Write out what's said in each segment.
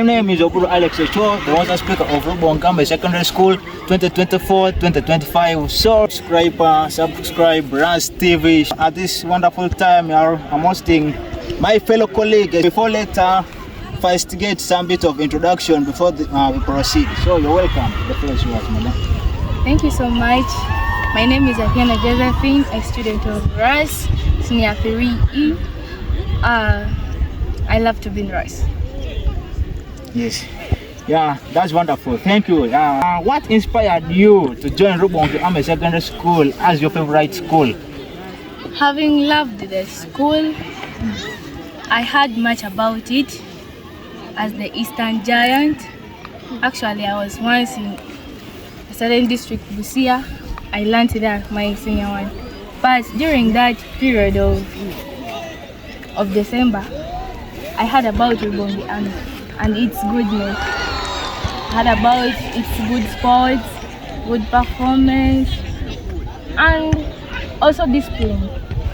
My name is Oburu Alex Ocho, the one speaker of Rubongi Army Secondary School 2024-2025. So subscribe RASS TV. At this wonderful time, I'm hosting my fellow colleague. Before later, first get some bit of introduction before we proceed. So you're welcome. The floor is yours, madam. Thank you so much. My name is Atheino Josephine, a student of RASS, Senior 3E. I love to be in RASS. Yes. Yeah, that's wonderful. Thank you. What inspired you to join Rubongi Army Secondary School as your favorite school? Having loved the school, I heard much about it as the Eastern Giant. Actually, I was once in a certain district, Busia. I learned there my senior one. But during that period of December, I heard about Rubongi Army and its goodness. I heard about its good sports, good performance, and also discipline.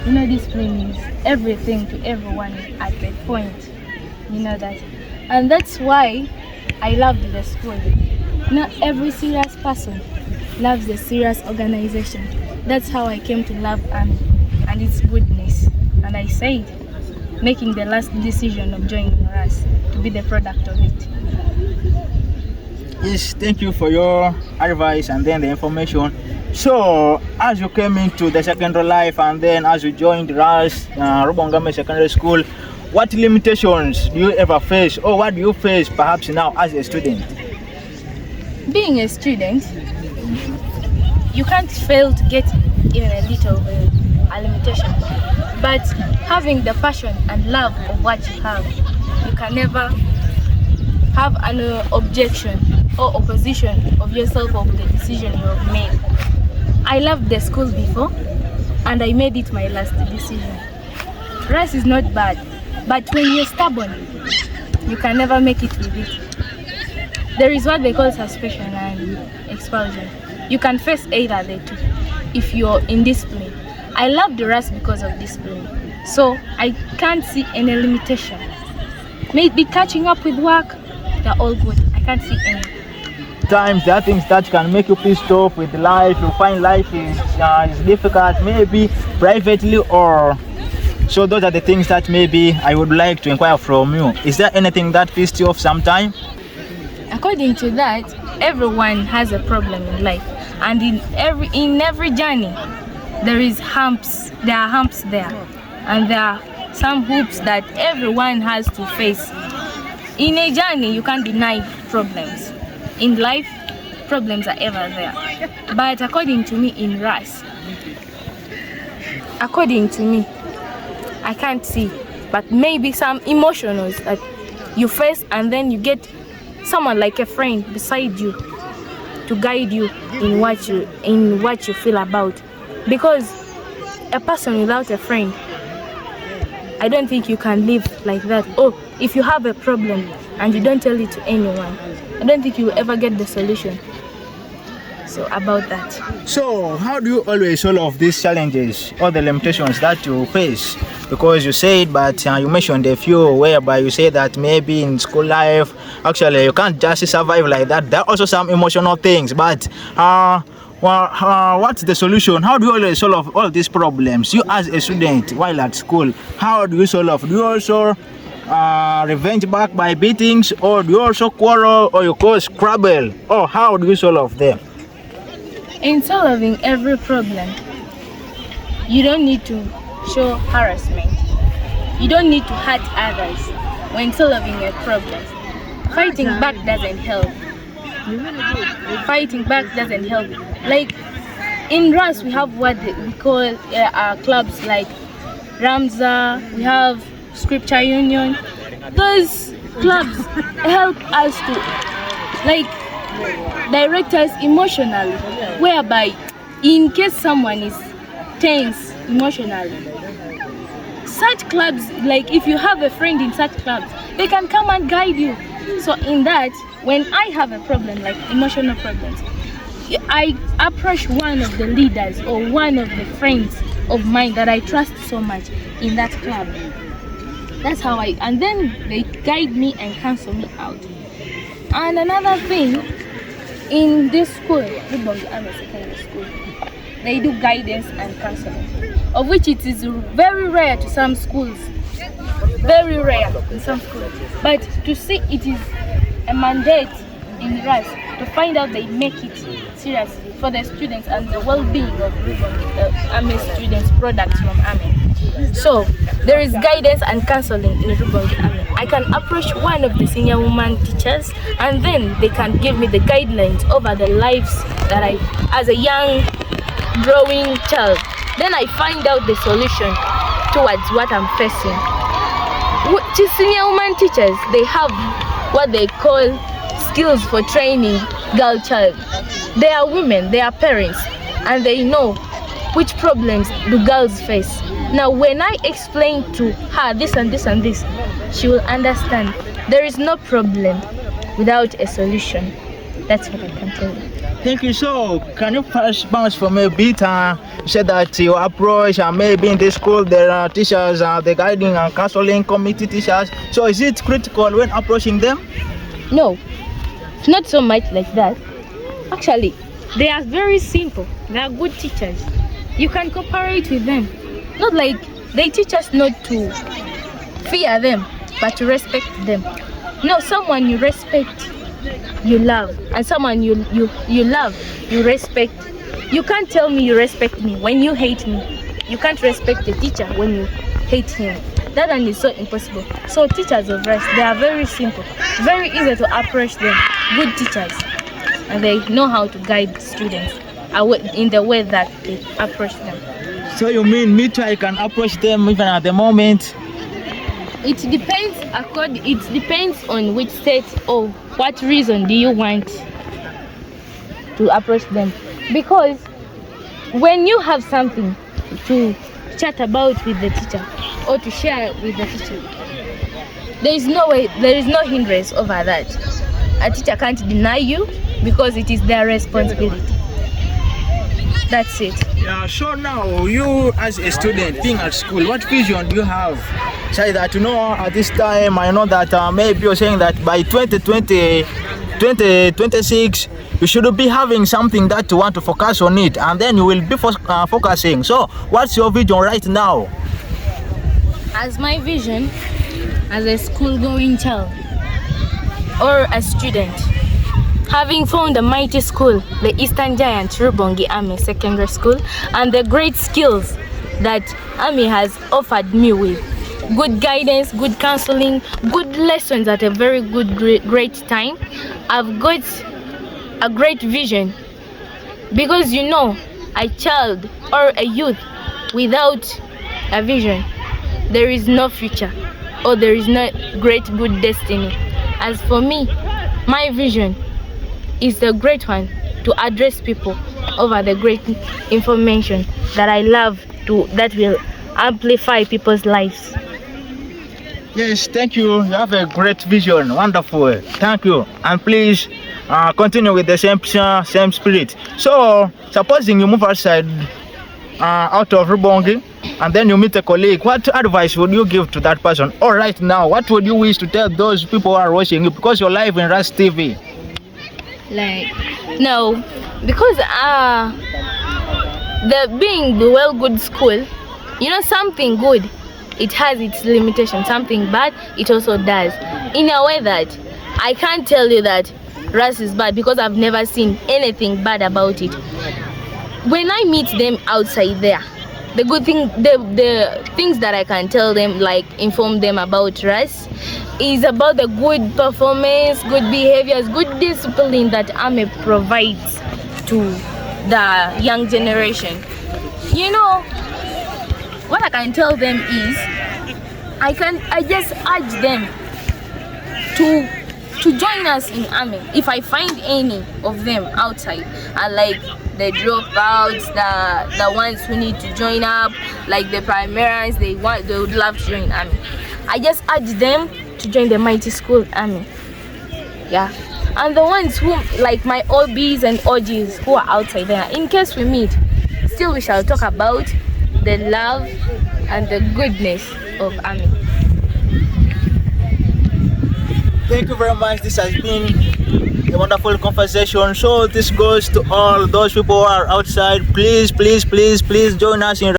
You know, discipline is everything to everyone at that point. You know that. And that's why I loved the school. Not every serious person loves a serious organization. That's how I came to love Army and its goodness. And I said, making the last decision of joining RASS to be the product of it. Yes, thank you for your advice and then the information. So, as you came into the secondary life and then as you joined RASS, Rubongi Army Secondary School, what limitations do you ever face, or what do you face perhaps now as a student? Being a student, you can't fail to get even a little a limitation. But having the passion and love of what you have, you can never have an objection or opposition of yourself of the decision you have made. I loved the school before and I made it my last decision. RASS is not bad, but when you're stubborn, you can never make it with it. There is what they call suspension and expulsion. You can face either the two if you're in discipline. I love the RASS because of discipline, so I can't see any limitation. Maybe catching up with work, they're all good. I can't see any. Times there are things that can make you pissed off with life. You find life is difficult, maybe privately, or so those are the things that maybe I would like to inquire from you. Is there anything that pissed you off sometime? According to that, everyone has a problem in life, and in every journey there is humps. There are humps there, and there are some hoops that everyone has to face. In a journey, you can't deny problems. In life, problems are ever there. But according to me, in RASS, according to me, I can't see. But maybe some emotionals that you face, and then you get someone like a friend beside you to guide you in what you feel about. Because a person without a friend, I don't think you can live like that. Oh, if you have a problem and you don't tell it to anyone, I don't think you will ever get the solution. So about that. So how do you always solve these challenges or the limitations that you face? Because you said, but you mentioned a few whereby you say that maybe in school life, actually you can't just survive like that. There are also some emotional things, but what's the solution? How do you always solve all these problems? You as a student while at school, how do you solve? Do you also revenge back by beatings, or do you also quarrel, or you cause scrabble, or how do you solve them? In solving every problem, you don't need to show harassment. You don't need to hurt others when solving a problem. Fighting back doesn't help. Fighting back doesn't help. Like in RASS, we have what we call clubs like Ramza, we have Scripture Union. Those clubs help us to direct us emotionally, whereby in case someone is tense emotionally, such clubs, like if you have a friend in such clubs, they can come and guide you. So in that, when I have a problem like emotional problems, I approach one of the leaders or one of the friends of mine that I trust so much in that club. That's how and then they guide me and cancel me out. And another thing, in this school, Rubongi Army Secondary School, they do guidance and counseling, of which it is very rare to some schools. Very rare in some schools. But to see it is a mandate in RASS to find out they make it seriously for the students and the well-being of Rubongi Army students, products from Army. So there is guidance and counseling in Rubongi Army. I can approach one of the senior woman teachers, and then they can give me the guidelines over the lives that I, as a young growing child, then I find out the solution towards what I'm facing. Senior woman teachers, they have what they call skills for training girl child. They are women, they are parents, and they know which problems do girls face. Now when I explain to her this and this and this, she will understand. There is no problem without a solution. That's what I can tell you. Thank you. So, can you first bounce for me a bit? You said that your approach, maybe in the school there are teachers, the guiding and counseling committee teachers. So, is it critical when approaching them? No, not so much like that. Actually, they are very simple. They are good teachers. You can cooperate with them. Not like they teach us not to fear them, but to respect them. No, someone you respect, you love, and someone you love, you respect. You can't tell me you respect me when you hate me. You can't respect a teacher when you hate him. That one is so impossible. So teachers of RASS, they are very simple, very easy to approach them. Good teachers, and they know how to guide students in the way that they approach them. So you mean me too, I can approach them even at the moment? It depends on which state or what reason do you want to approach them. Because when you have something to chat about with the teacher or to share with the teacher, there is no hindrance over that. A teacher can't deny you because it is their responsibility. That's it. Yeah, so now you as a student being at school, what vision do you have? Say that, you know, at this time, I know that maybe you're saying that by 2026, you should be having something that you want to focus on it, and then you will be focusing. So what's your vision right now? As my vision, as a school-going child or a student, having found a mighty school, the Eastern Giant Rubongi Army Secondary School, and the great skills that Army has offered me with, good guidance, good counseling, good lessons at a very good, great time, I've got a great vision. Because you know, a child or a youth without a vision, there is no future, or there is no great good destiny. As for me, my vision is the great one, to address people over the great information that I love, that will amplify people's lives. Yes, thank you. You have a great vision. Wonderful. Thank you. And please continue with the same spirit. So, supposing you move outside, out of Rubongi, and then you meet a colleague, what advice would you give to that person? Or right now, what would you wish to tell those people who are watching you, because you're live in RASS TV? No, because being the good school, you know, something good, it has its limitations. Something bad, it also does. In a way that I can't tell you that RASS is bad because I've never seen anything bad about it. When I meet them outside there, the good thing, the things that I can tell them, like inform them about RASS, is about the good performance, good behaviors, good discipline that Army provides to the young generation. You know, what I can tell them is, I just urge them to join us in Army. If I find any of them outside, and like the dropouts, the ones who need to join up, like the primaries, they would love to join Army, I just urge them to join the mighty school Army. Yeah. And the ones who, like my OBs and OGs who are outside there, in case we meet, still we shall talk about the love and the goodness of Army. thank you very much. This has been a wonderful conversation. So this goes to all those people who are outside. Please, please, please, please join us in